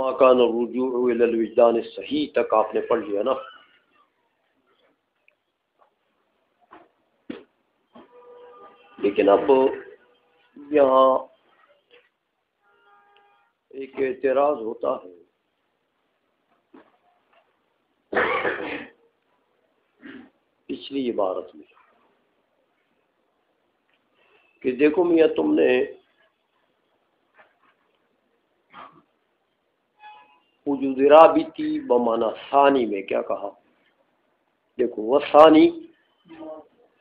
ما کان الرجوع الی الوجدان الصحیح تک آپ نے پڑھ لیا نا. لیکن اب یہاں ایک اعتراض ہوتا ہے پچھلی عبارت میں کہ دیکھو میاں تم نے وجود رابطی بمعنی ثانی میں کیا کہا؟ دیکھو وثانی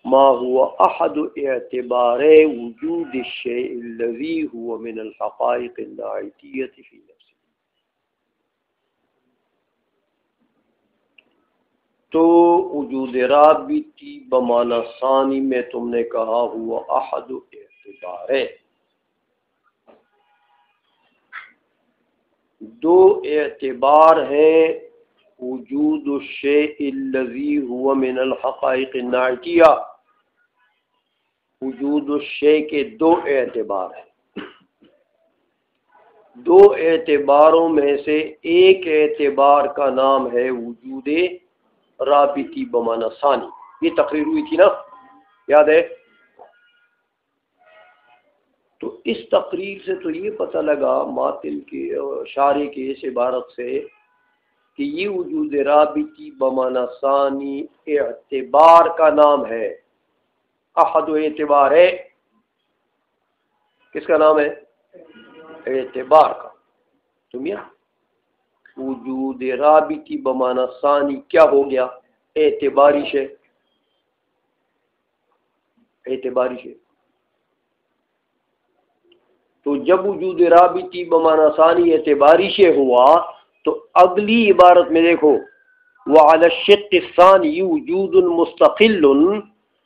ما هو احد اعتبار وجود الشيء الذي هو من الحقائق الناعتية في نفسه. تو وجود رابطی بمعنی ثانی میں تم نے کہا ہوا احد اعتبار، دو اعتبار ہیں وجود الشیء الذی هو من الحقائق الناعتیہ. وجود الشیء کے دو اعتبار ہیں، دو اعتباروں میں سے ایک اعتبار کا نام ہے وجود رابطی بمعنی ثانی. یہ تقریر ہوئی تھی نا، یاد ہے؟ تو اس تقریر سے تو یہ پتہ لگا ماتن کے شارح کے اس عبارت سے کہ یہ وجود رابطی بمعنی ثانی اعتبار کا نام ہے. احد اعتبار ہے، کس کا نام ہے؟ اعتبار کا. تو میاں وجود رابطی بمعنی ثانی کیا ہو گیا؟ اعتباری شے. اعتباری شے. تو جب وجود رابطی بمعنی ثانی اعتباری شے ہوا تو اگلی عبارت میں دیکھو وعلى الشق الثاني وجود مستقل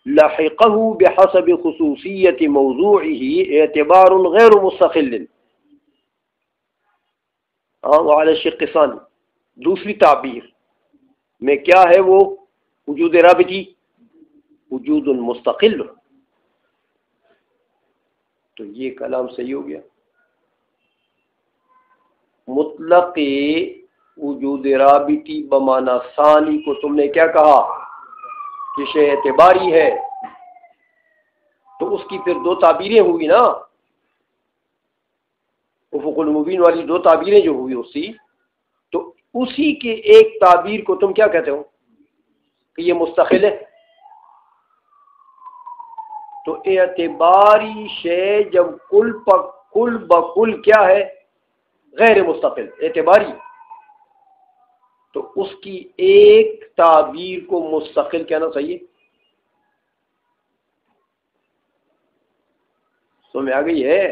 لحقه بحسب خصوصیت موضوعه اعتبار غیر مستقل. وعلى الشق الثاني دوسری تعبیر میں کیا ہے وہ وجود رابطی؟ وجود مستقل. تو یہ کلام صحیح ہو گیا. مطلق وجود رابطی بمعنی ثانی کو تم نے کیا کہا کہ شے اعتباری ہے، تو اس کی پھر دو تعبیریں ہوئی نا، افق المبین والی دو تعبیریں جو ہوئی اسی، تو اسی کے ایک تعبیر کو تم کیا کہتے ہو کہ یہ مستقل ہے. تو اعتباری شے جب کل بکل کیا ہے؟ غیر مستقل اعتباری، تو اس کی ایک تعبیر کو مستقل کہنا چاہیے. سمجھ آ گئی ہے؟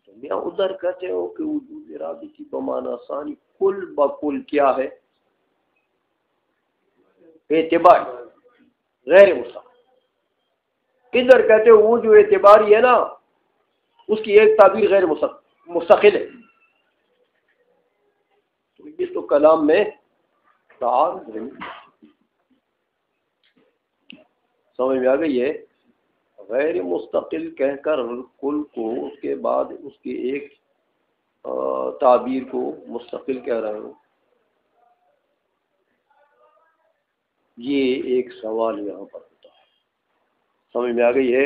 تم یہاں ادھر کہتے ہو کہ وجود رابطی بمعنی ثانی کل بکل کیا ہے؟ اعتباری غیر مستقل. ادھر کہتے ہو وہ جو اعتباری ہے نا اس کی ایک تعبیر غیر مستقل ہے. تو یہ تو کلام میں تعارض ہے. سمجھ میں آ گئی ہے؟ غیر مستقل کہہ کر کل کو اس کے بعد اس کی ایک تعبیر کو مستقل کہہ رہے ہو. یہ ایک سوال یہاں پر ہوتا ہے. سمجھ میں آ گئی ہے؟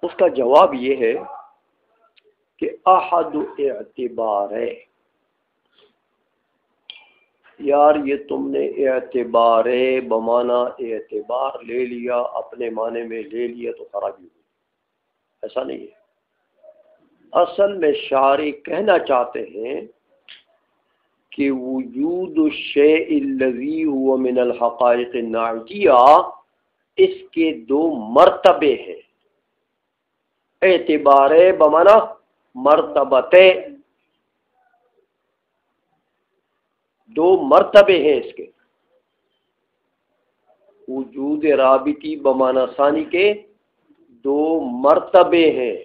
اس کا جواب یہ ہے کہ احد اعتبار ہے. یار یہ تم نے اعتبار بمعنی اعتبار لے لیا، اپنے معنی میں لے لیا تو خرابی ہوئی. ایسا نہیں ہے. اصل میں شارح کہنا چاہتے ہیں کہ وجود الشیء الذی هو من الحقائق الناعتیہ اس کے دو مرتبے ہیں. اعتبار بمعنی مرتبتے، دو مرتبے ہیں اس کے. وجود رابطی بمعنی ثانی کے دو مرتبے ہیں.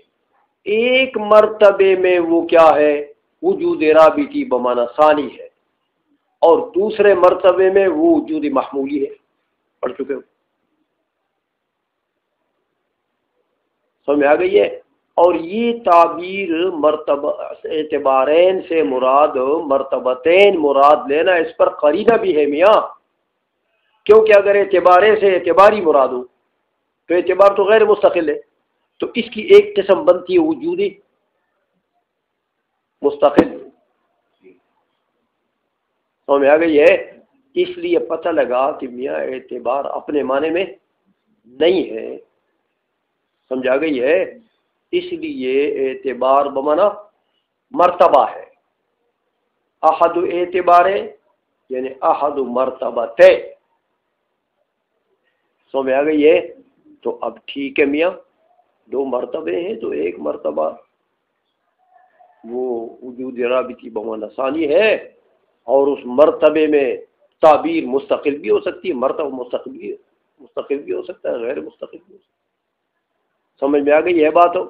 ایک مرتبے میں وہ کیا ہے؟ وجود رابطی بمعنی ثانی ہے، اور دوسرے مرتبے میں وہ وجود محمولی ہے. پڑھ چکے ہو؟ سمجھ آ گئی ہے؟ اور یہ تعبیر مرتبہ اعتبارین سے مراد مرتبتین مراد لینا، اس پر قرینہ بھی ہے میاں، کیونکہ اگر اعتبارے سے اعتباری مراد ہو تو اعتبار تو غیر مستقل ہے، تو اس کی ایک قسم بنتی ہے وجودی مستقل۔ سمجھ آ گئی ہے؟ اس لیے پتہ لگا کہ میاں اعتبار اپنے معنی میں نہیں ہے، سمجھ آ گئی ہے؟ اس لیے اعتبار بمانا مرتبہ ہے، احد اعتبار یعنی احد مرتبہ، سمجھ آ گئی ہے؟ تو اب ٹھیک ہے میاں، دو مرتبے ہیں تو ایک مرتبہ وہ وجود رابطی بمانا ثانی ہے، اور اس مرتبے میں تعبیر مستقل بھی ہو سکتی ہے، مرتبہ مستقل بھی ہو سکتا ہے، غیر مستقل بھی ہو سکتا ہے۔ سمجھ میں آ گئی یہ بات ہو؟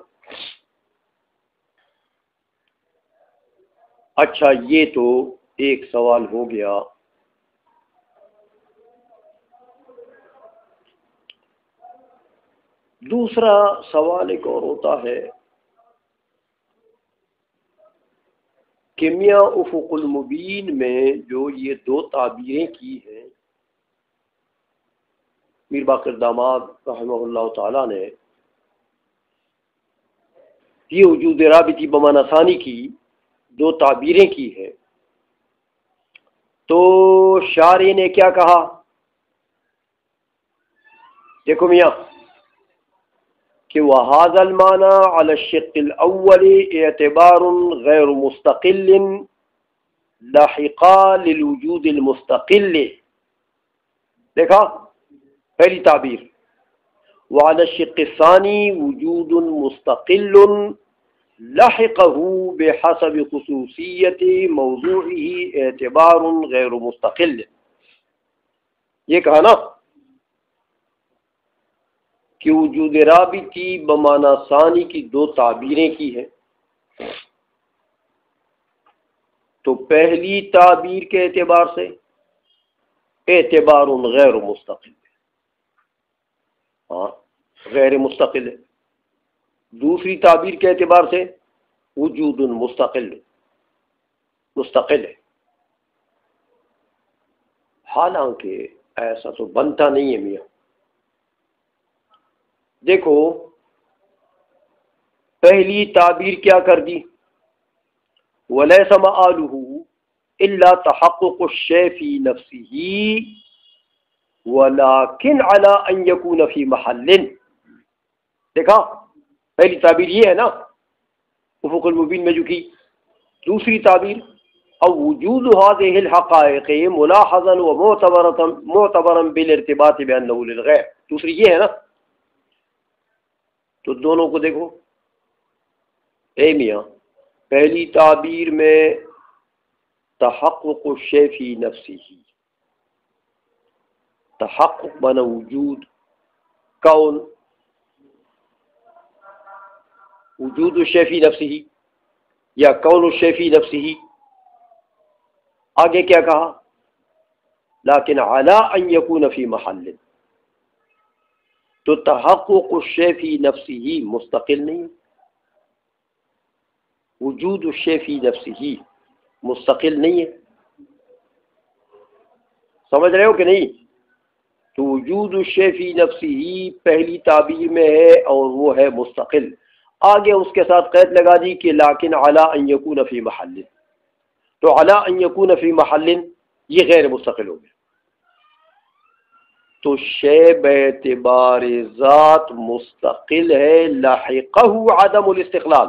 اچھا، یہ تو ایک سوال ہو گیا۔ دوسرا سوال ایک اور ہوتا ہے کہ میاں افق المبین میں جو یہ دو تعبیریں کی ہیں میر باقر داماد رحمہ اللہ تعالی نے، یہ وجود رابطی بمعنی ثانی کی دو تعبیریں کی ہیں، تو شارح نے کیا کہا؟ دیکھو میاں کہ وَهَذَا الْمَعْنَى عَلَى الشِّقِّ الْأَوَّلِ اعتبار غیر مستقل لاحقا للوجود المستقل۔ دیکھا پہلی تعبیر، وعلى الشق الثاني وجود مستقل لحقه بحسب خصوصیت موضوعه اعتبار غیر مستقل۔ یہ کہا نا کہ وجود رابطی بمعنی ثانی کی دو تعبیریں کی ہیں، تو پہلی تعبیر کے اعتبار سے اعتبار غیر مستقل، ہاں غیر مستقل ہے، دوسری تعبیر کے اعتبار سے وجود مستقل ہے۔ حالانکہ ایسا تو بنتا نہیں ہے میاں۔ دیکھو پہلی تعبیر کیا کر دی، وَلَيْسَ مَآلُهُ إِلَّا تَحَقُّقُ الشَّيْءِ فِي نَفْسِهِ وَلَكِنْ عَلَىٰ أَنْ يَكُونَ فِي مَحَلٍ۔ دیکھا پہلی تعبیر یہ ہے نا افق المبین میں جو کی، دوسری تعبیر او وجود هذه الحقائق ملاحظا ومعتبرا بالارتباط بأنه للغیر، دوسری یہ ہے نا۔ تو دونوں کو دیکھو اے میاں، پہلی تعبیر میں تحقق الشیء فی نفسہ، تحقق بنا وجود، کون وجود الشیء فی نفسہ یا کون الشیء فی نفسہ۔ آگے کیا کہا؟ لیکن علی ان یکون فی محل، تو تحقق الشیء فی نفسہ مستقل نہیں، وجود الشیء فی نفسہ مستقل نہیں ہے، سمجھ رہے ہو کہ نہیں؟ تو وجود الشیء فی نفسہ پہلی تعبیر میں ہے اور وہ ہے مستقل، آگے اس کے ساتھ قید لگا دی کہ لیکن علی ان یکون فی محل، تو علی ان یکون فی محل یہ غیر مستقل ہو گیا، تو شیء باعتبار ذات مستقل ہے، لاحقہ عدم الاستقلال،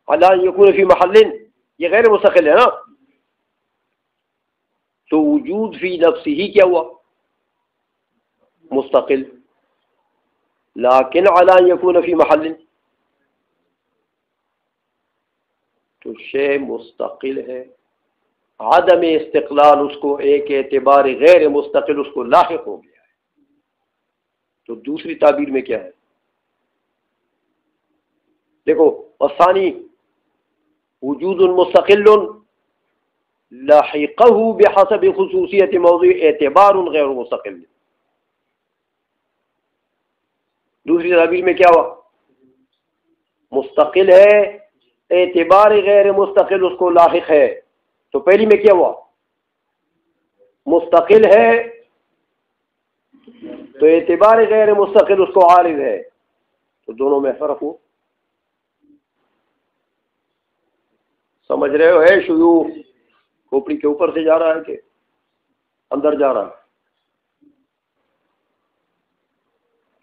علی ان یکون فی محل یہ غیر مستقل ہے نا، تو وجود فی نفسہ ہی کیا ہوا؟ مستقل، لیکن علی ان یکون فی محل، تو شیء مستقل ہے، عدم استقلال اس کو ایک اعتبار غیر مستقل اس کو لاحق ہو گیا ہے۔ تو دوسری تعبیر میں کیا ہے؟ دیکھو الثانی وجود مستقل لاحقہ بحسب خصوصیت موضوع اعتبار غیر مستقل، دوسری تعبیر میں کیا ہوا؟ مستقل ہے، اعتبار غیر مستقل اس کو لاحق ہے. تو پہلی میں کیا ہوا؟ مستقل ہے تو اعتبار غیر مستقل اس کو عارض ہے. تو دونوں میں فرق ہو. سمجھ رہے ہو؟ ہے شیوخ کھوپڑی کے اوپر سے جا رہا ہے کہ اندر جا رہا ہے؟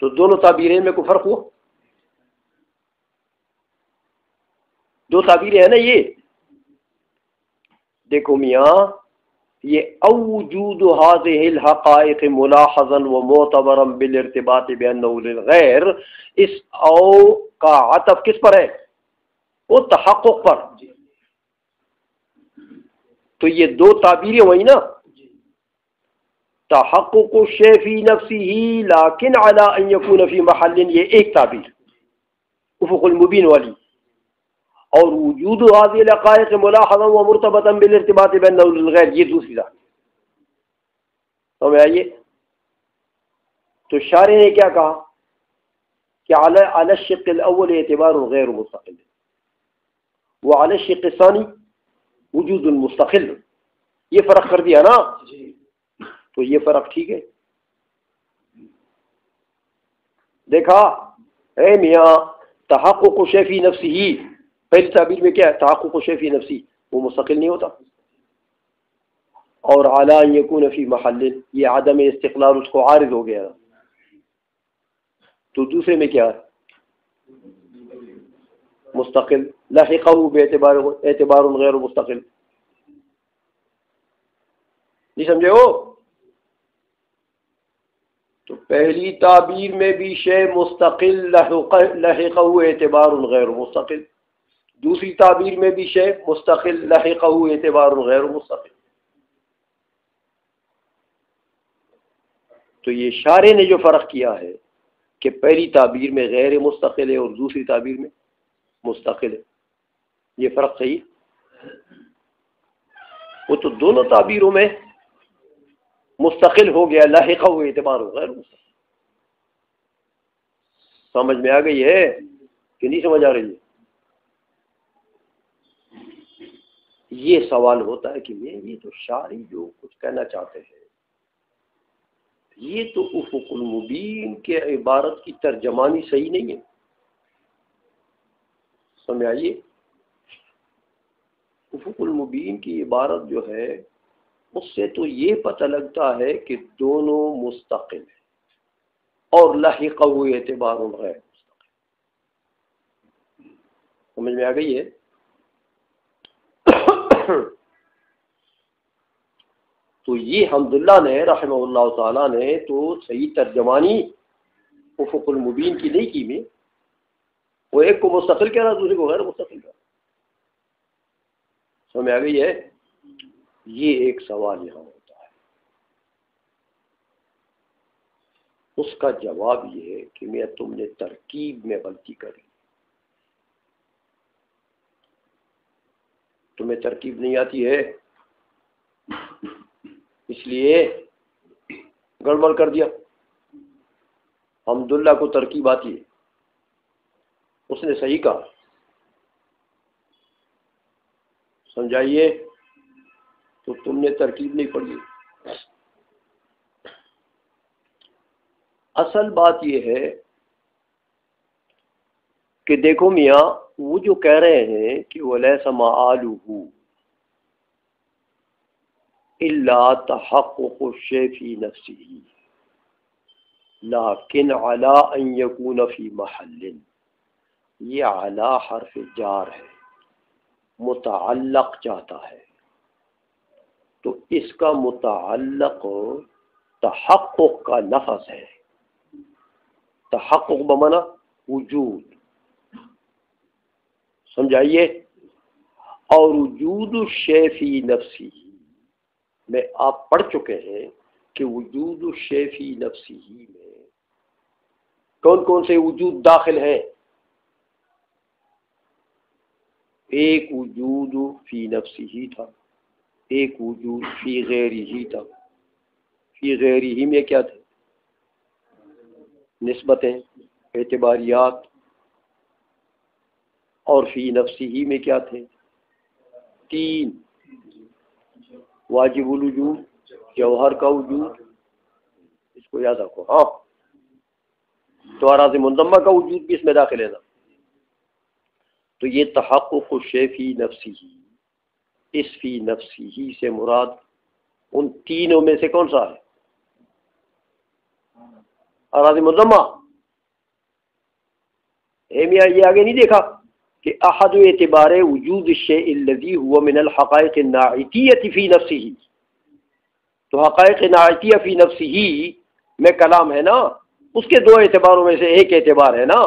تو دونوں تعبیریں میں کوئی فرق ہوا؟ دو تعبیریں ہیں نا یہ. دیکھو میاں، یہ اوجود هذه الحقائق ملاحظا ومعتبرا بالارتباط بانه للغیر، اس او کا عطف کس پر ہے؟ وہ تحقق پر. تو یہ دو تعبیریں ہوئی نا، تحقق الشیء فی نفسه لیکن علی ان یکون فی محل، یہ ایک تعبیر افق المبین والی. اور وجود هذه الحقائق ملاحظا ومرتبطا بالارتباط بانه للغیر، یہ دوسری بات. سمجھ آئیے؟ تو شارح نے کیا کہا کہ علی الشق الاول اعتبار غیر مستقل، وعلی الشق الثانی وجود المستقل. یہ فرق کر دیا نا؟ تو یہ فرق ٹھیک ہے. دیکھا اے میاں، تحقق الشیء فی نفسہ، پہلی تعبیر میں کیا ہے؟ تحقق الشیء فی نفسہ، وہ مستقل نہیں ہوتا. اور علی ان یکون فی محل، یہ عدم استقلال اس کو عارض ہو گیا. تو دوسرے میں کیا ہے؟ مستقل. لاحقہ اعتبار غیر مستقل. نہیں سمجھے ہو؟ تو پہلی تعبیر میں بھی شے مستقل لاحقہ اعتبار غیر مستقل، دوسری تعبیر میں بھی شے مستقل لاحقہ اعتبار غیر مستقل. تو یہ شارح نے جو فرق کیا ہے کہ پہلی تعبیر میں غیر مستقل ہے اور دوسری تعبیر میں مستقل ہے، یہ فرق صحیح. وہ تو دونوں تعبیروں میں مستقل ہو گیا، لاحقہ اعتبار غیر مستقل. سمجھ میں آ گئی ہے کہ نہیں سمجھ آ رہی ہے؟ یہ سوال ہوتا ہے کہ یہ تو شاعری جو کچھ کہنا چاہتے ہیں، یہ تو افق المبین کے عبارت کی ترجمانی صحیح نہیں ہے. سمجھ آئیے؟ افق المبین کی عبارت جو ہے اس سے تو یہ پتہ لگتا ہے کہ دونوں مستقل ہیں اور لاحقہ اعتبار غیر مستقل. سمجھ میں آ گئی ہے؟ تو یہ حمداللہ نے رحمہ اللہ تعالیٰ نے تو صحیح ترجمانی افق المبین کی نہیں کی میں. وہ ایک کو مستقل کہہ رہا دوسرے کو غیر مستقل کہہ رہا. سمجھ آ گئی ہے؟ یہ ایک سوال یہاں ہوتا ہے. اس کا جواب یہ ہے کہ میں تم نے ترکیب میں غلطی کری. تمہیں ترکیب نہیں آتی ہے اس لیے گڑبڑ کر دیا. حمداللہ کو ترکیب آتی ہے، اس نے صحیح کہا. سمجھائیے؟ تو تم نے ترکیب نہیں پڑھی. اصل بات یہ ہے کہ دیکھو میاں، وہ جو کہہ رہے ہیں کہ وَلَيْسَ مَآلُهُ إِلَّا تَحَقُّقُ الشَّيْءِ فِي نَفْسِهِ لیکن علی ان یکون فی محل، یہ علی حرف جار ہے، متعلق چاہتا ہے. تو اس کا متعلق تحقق کا لفظ ہے. تحقق بمعنی وجود. سمجھائیے؟ اور وجود الشیء فی نفسی میں آپ پڑھ چکے ہیں کہ وجود الشیء فی نفسی میں کون کون سے وجود داخل ہیں. ایک وجود فی نفسی ہی تھا، ایک وجود فی غیری ہی تھا. فی غیری ہی میں کیا تھے؟ نسبتیں، اعتباریات. اور فی نفسی میں کیا تھے؟ 3. واجب الوجود، جوہر کا وجود، اس کو یاد رکھو. ہاں تو اراضی منضمہ کا وجود بھی اس میں داخل ہے نا. تو یہ تحقق الشیء فی نفسی، اس فی نفسی سے مراد ان تینوں میں سے کون سا ہے؟ اراضی منضمہ. میاں یہ آگے نہیں دیکھا کہ احد اعتبار وجود الشیء الذی هو من الحقائق الناعتیہ فی نفسہ، تو حقائق ناعتیہ فی نفسہ میں کلام ہے نا، اس کے 2 اعتباروں میں سے ایک اعتبار ہے نا.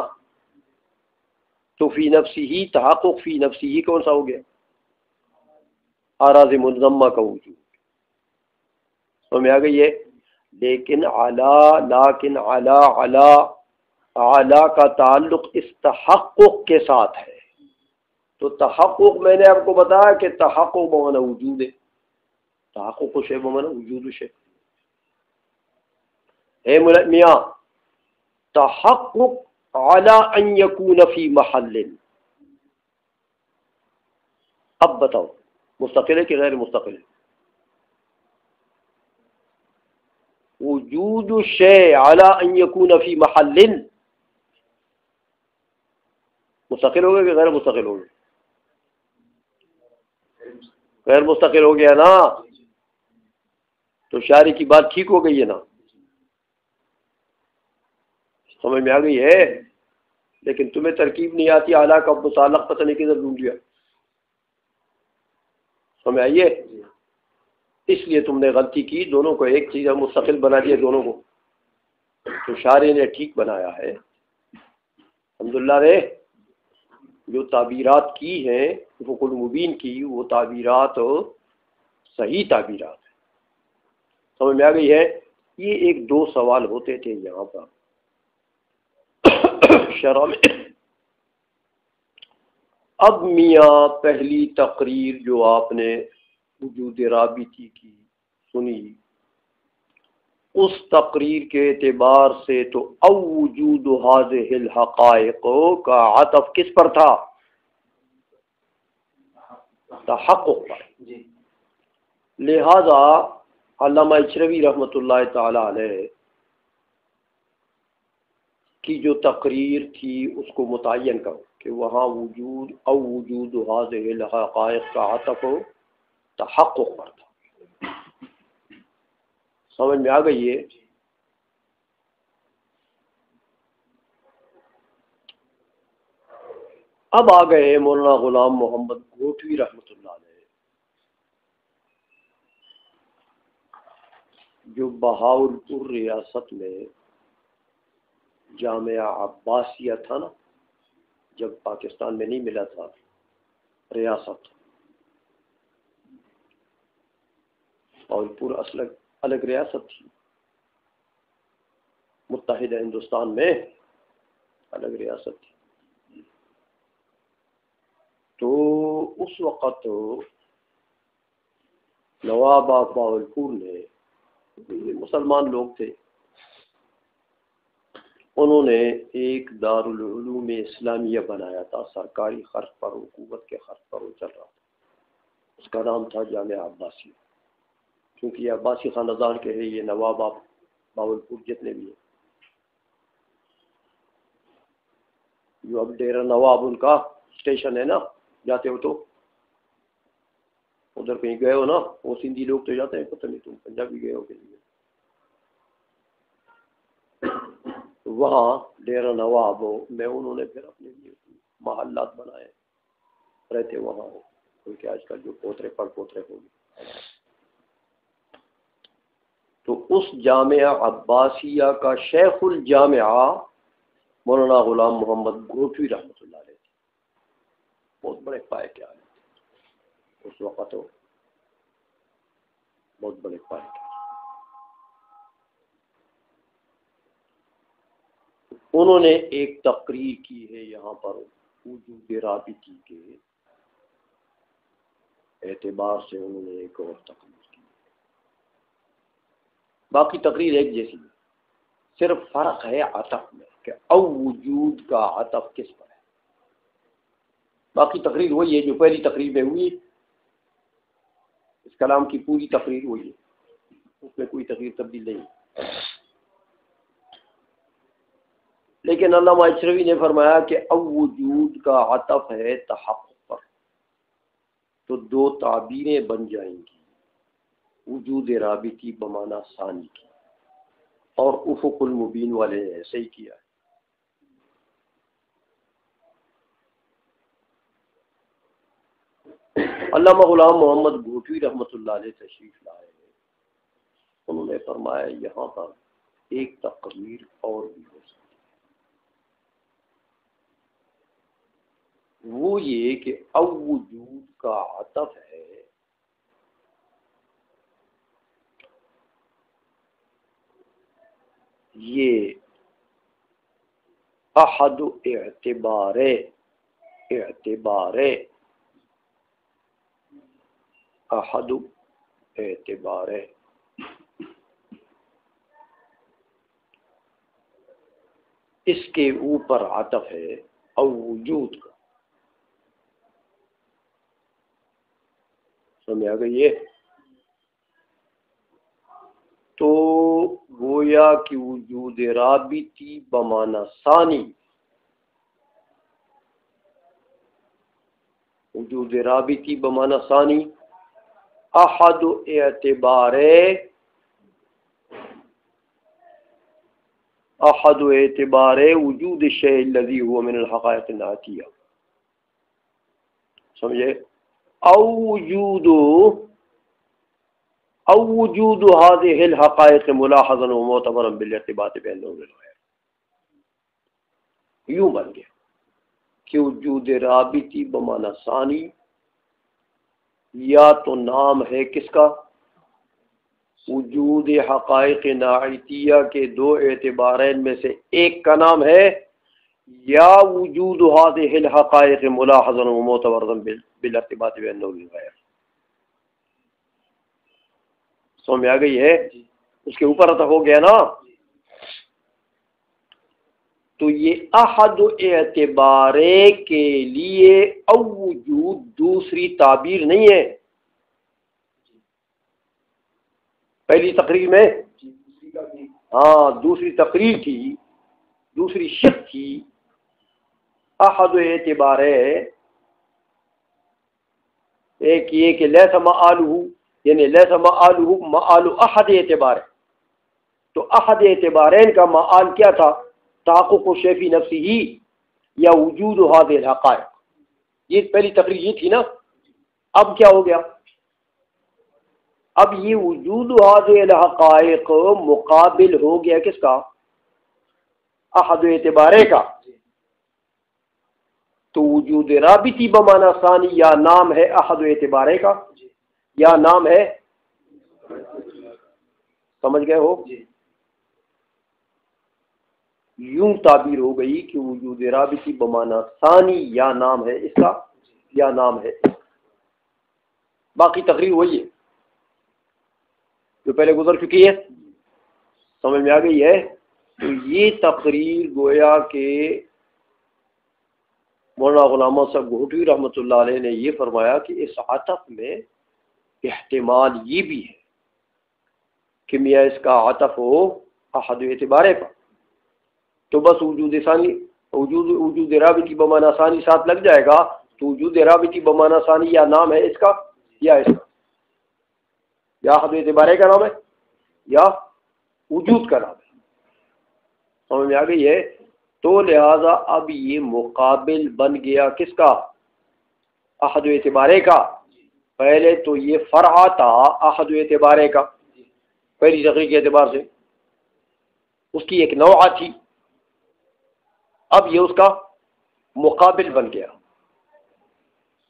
تو فی نفسہ، تحقق فی نفسہ کون سا ہو گیا؟ اراضی منضمہ کا وجود. تو میں آ گئی ہے. لیکن اعلی کا تعلق اس تحقق کے ساتھ ہے. تو تحقق میں نے آپ کو بتایا کہ تحقق بمعنی وجود ہے، تحقق شے بمعنی وجود شے. میاں تحقق علی ان یکون فی محل، اب بتاؤ مستقل ہے کہ غیر مستقل ہے؟ وجود الشیء علی ان یکون فی محل مستقل ہو گیا کہ غیر مستقل ہو گیا؟ غیر مستقل ہو گیا نا. تو شاعری کی بات ٹھیک ہو گئی ہے نا، سمجھ میں آ گئی ہے. لیکن تمہیں ترکیب نہیں آتی، اعلیٰ کا متعلق پتہ نہیں کدھر ڈھونڈ لیا. سمجھ آئیے؟ اس لیے تم نے غلطی کی، دونوں کو ایک چیز مستقل بنا دیا دونوں کو. تو شاعری نے ٹھیک بنایا ہے الحمدللہ رے. جو تعبیرات کی ہیں فوق المبین کی، وہ تعبیرات صحیح تعبیرات ہیں. سمجھ میں آ گئی ہے. یہ 1-2 سوال ہوتے تھے یہاں پر شرح میں. اب میاں پہلی تقریر جو آپ نے وجود رابطی کی سنی، اس تقریر کے اعتبار سے تو او وجود هذه الحقائق کا عطف کس پر تھا؟ تحقق پر. لہذا علامہ اچروی رحمۃ اللہ تعالی علیہ کی جو تقریر تھی اس کو متعین کرو کہ وہاں وجود او وجود هذه الحقائق کا عطف تحقق پر تھا. سمجھ میں آ گئی ہے؟ اب آ گئے مولانا غلام محمد گھوٹوی رحمۃ اللہ علیہ، جو بہاولپور ریاست میں جامعہ عباسیہ تھا نا، جب پاکستان میں نہیں ملا تھا ریاست، بہاولپور اصل الگ ریاست تھی، متحدہ ہندوستان میں الگ ریاست تھی. تو اس وقت نواب بہاولپور نے، مسلمان لوگ تھے، انہوں نے ایک دارالعلوم اسلامیہ بنایا تھا، سرکاری خرچ پر، حکومت کے خرچ پر وہ چل رہا تھا. اس کا نام تھا جامعہ عباسیہ. کیونکہ یہ عباسی خاندان کے ہیں، یہ نواب بہاولپور جتنے بھی ہیں، جو اب ڈیرہ نواب ان کا اسٹیشن ہے نا، جاتے ہو تو ادھر کہیں گئے ہو نا، وہ سندھی لوگ تو جاتے ہیں، پتہ نہیں تم پنجابی گئے ہو کہ نہیں. وہاں ڈیرہ نواب میں انہوں نے پھر اپنے لیے محلات بنائے، رہتے وہاں، کیونکہ آج کل جو پوترے پڑ پوترے ہو گئے. تو اس جامعہ عباسیہ کا شیخ الجامعہ مولانا غلام محمد گھوٹوی رحمۃ اللہ علیہ تھے. بہت بڑے پائے کے عالم تھے اس وقت، بہت بڑے پائے کے. انہوں نے ایک تقریر کی ہے یہاں پر وجود رابطی کے اعتبار سے، انہوں نے ایک اور تقریر کی. باقی تقریر ایک جیسی ہے، صرف فرق ہے عطف میں کہ او وجود کا عطف کس پر ہے. باقی تقریر وہی ہے جو پہلی تقریر میں ہوئی، اس کلام کی پوری تقریر وہی ہے، اس میں کوئی تقریر تبدیل نہیں۔ لیکن علامہ اچھروی نے فرمایا کہ اب وجود کا عطف ہے تحقق پر، تو دو تعبیریں بن جائیں گی، وجود رابطی بمعنی ثانی کی، اور افق المبین والے نے ایسے ہی کیا ہے۔ علامہ غلام محمد گھوٹوی رحمۃ اللہ علیہ تشریف لائے، انہوں نے فرمایا یہاں پر ایک تقریر اور بھی ہو سکتی، وہ یہ کہ اب وجود کا عطف ہے یہ احد اعتبار اس کے اوپر عطف ہے او وجود کا، سمجھ آ گئی ہے؟ تو گویا کہ وجود رابطی بمعنی ثانی، وجود رابطی بمعنی ثانی احد اعتبار وجود الشیء الذی هو من الحقائق الناتیہ، سمجھے؟ او وجود هذه الحقائق ملاحظا ومعتبرا بالارتباط بین الغیر، یوں بن گیا کہ وجود رابطی بمعنی ثانی یا تو نام ہے کس کا؟ وجود حقائق ناعتیہ کے دو اعتبارین میں سے ایک کا نام ہے، یا وجود هذه الحقائق ملاحظا ومعتبرا بالارتباط بین الغیر۔ سمجھ آ گئی ہے؟ اس کے اوپر عطف ہو گیا نا، تو یہ احد اعتبارے کے لیے او وجود دوسری تعبیر نہیں ہے۔ پہلی تقریر میں دوسری تقریر تھی، دوسری شق تھی، احد اعتبارے ایک یہ کہ لیس مآلہ، یعنی لیس مآلہ مآل احد اعتبار، تو احد اعتبارین کا مآل کیا تھا؟ تحقق و شیفی نفسی ہی یا وجود هذه الحقائق، یہ پہلی تقریر یہ تھی نا۔ اب کیا ہو گیا؟ اب یہ وجود هذه الحقائق مقابل ہو گیا کس کا؟ احد اعتبارے کا، تو وجود رابطی بمعنی ثانی یا نام ہے احد اعتبارے کا یا نام ہے، سمجھ گئے ہو؟ یوں تعبیر ہو گئی کہ وجود رابطی بمعنی ثانی یا نام ہے اس کا یا نام ہے اس کا، باقی تقریر وہی ہے جو پہلے گزر چکی ہے، سمجھ میں آ گئی ہے؟ تو یہ تقریر گویا کہ مولانا غلام صاحب گھوٹوی رحمۃ اللہ علیہ نے یہ فرمایا کہ اس عطف میں احتمال یہ بھی ہے کہ میاں اس کا عطف ہو احد اعتبارے پر، تو بس وجود ثانی وجود رابطی بمعنی ثانی ساتھ لگ جائے گا، تو وجود رابطی بمعنی ثانی یا نام ہے اس کا یا اس کا، یا احد اعتبارے کا نام ہے یا وجود کا نام ہے، سمجھ میں آ گئی ہے؟ تو لہذا اب یہ مقابل بن گیا کس کا؟ احد اعتبارے کا۔ پہلے تو یہ فرع تھا احد اعتبارے کا پہلی تقریر کے اعتبار سے، اس کی ایک نوعہ تھی، اب یہ اس کا مقابل بن گیا،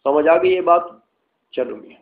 سمجھ آ گئی یہ بات؟ چلو یہ